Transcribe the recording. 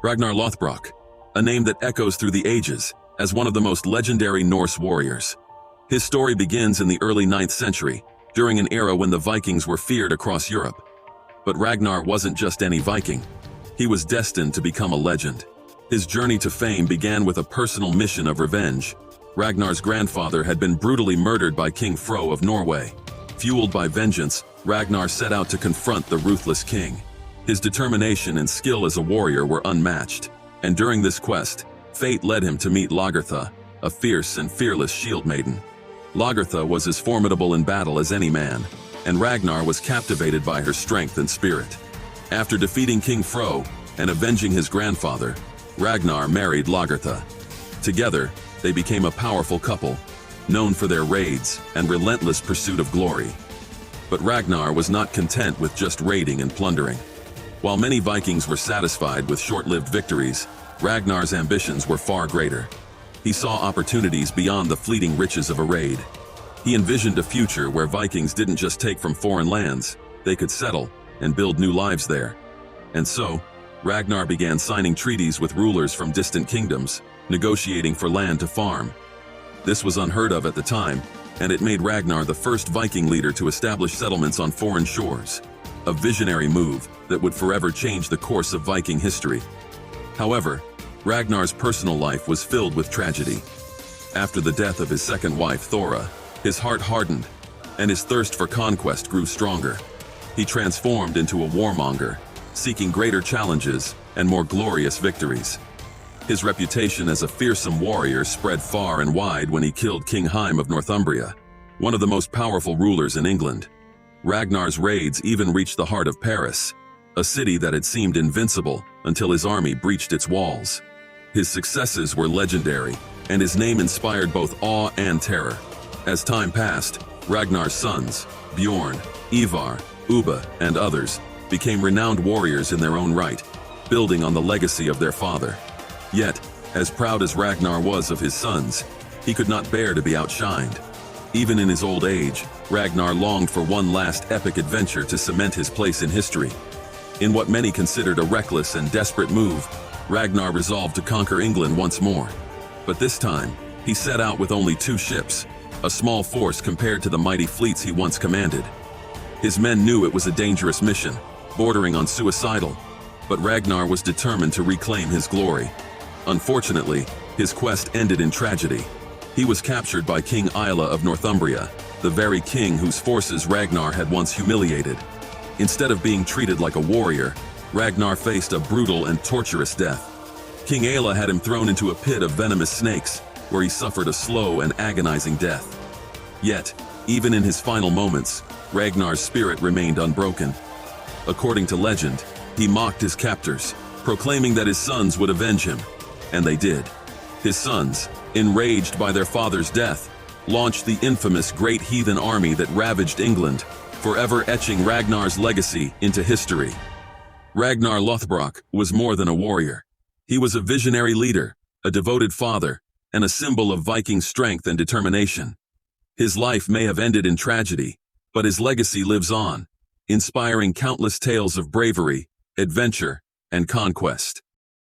Ragnar Lothbrok, a name that echoes through the ages as one of the most legendary Norse warriors. His story begins in the early 9th century, during an era when the Vikings were feared across Europe. But Ragnar wasn't just any Viking. He was destined to become a legend. His journey to fame began with a personal mission of revenge. Ragnar's grandfather had been brutally murdered by King Fro of Norway. Fueled by vengeance, Ragnar set out to confront the ruthless king. His determination and skill as a warrior were unmatched, and during this quest, fate led him to meet Lagertha, a fierce and fearless shield maiden. Lagertha was as formidable in battle as any man, and Ragnar was captivated by her strength and spirit. After defeating King Fro and avenging his grandfather, Ragnar married Lagertha. Together, they became a powerful couple, known for their raids and relentless pursuit of glory. But Ragnar was not content with just raiding and plundering. While many Vikings were satisfied with short-lived victories, Ragnar's ambitions were far greater. He saw opportunities beyond the fleeting riches of a raid. He envisioned a future where Vikings didn't just take from foreign lands, they could settle and build new lives there. And so, Ragnar began signing treaties with rulers from distant kingdoms, negotiating for land to farm. This was unheard of at the time, and it made Ragnar the first Viking leader to establish settlements on foreign shores. A visionary move that would forever change the course of Viking history. However, Ragnar's personal life was filled with tragedy. After the death of his second wife, Thora, his heart hardened, and his thirst for conquest grew stronger. He transformed into a warmonger, seeking greater challenges and more glorious victories. His reputation as a fearsome warrior spread far and wide when he killed King Haim of Northumbria, one of the most powerful rulers in England. Ragnar's raids even reached the heart of Paris, a city that had seemed invincible until his army breached its walls. His successes were legendary, and his name inspired both awe and terror. As time passed, Ragnar's sons, Bjorn, Ivar, Ubba, and others, became renowned warriors in their own right, building on the legacy of their father. Yet, as proud as Ragnar was of his sons, he could not bear to be outshined. Even in his old age, Ragnar longed for one last epic adventure to cement his place in history. In what many considered a reckless and desperate move, Ragnar resolved to conquer England once more. But this time, he set out with only 2 ships, a small force compared to the mighty fleets he once commanded. His men knew it was a dangerous mission, bordering on suicidal, but Ragnar was determined to reclaim his glory. Unfortunately, his quest ended in tragedy. He was captured by King Isla of Northumbria, the very king whose forces Ragnar had once humiliated. Instead of being treated like a warrior, Ragnar faced a brutal and torturous death. King Isla had him thrown into a pit of venomous snakes, where he suffered a slow and agonizing death. Yet, even in his final moments, Ragnar's spirit remained unbroken. According to legend, he mocked his captors, proclaiming that his sons would avenge him, and they did. His sons, enraged by their father's death, launched the infamous Great Heathen Army that ravaged England, forever etching Ragnar's legacy into history. Ragnar Lothbrok was more than a warrior. He was a visionary leader, a devoted father, and a symbol of Viking strength and determination. His life may have ended in tragedy, but his legacy lives on, inspiring countless tales of bravery, adventure, and conquest.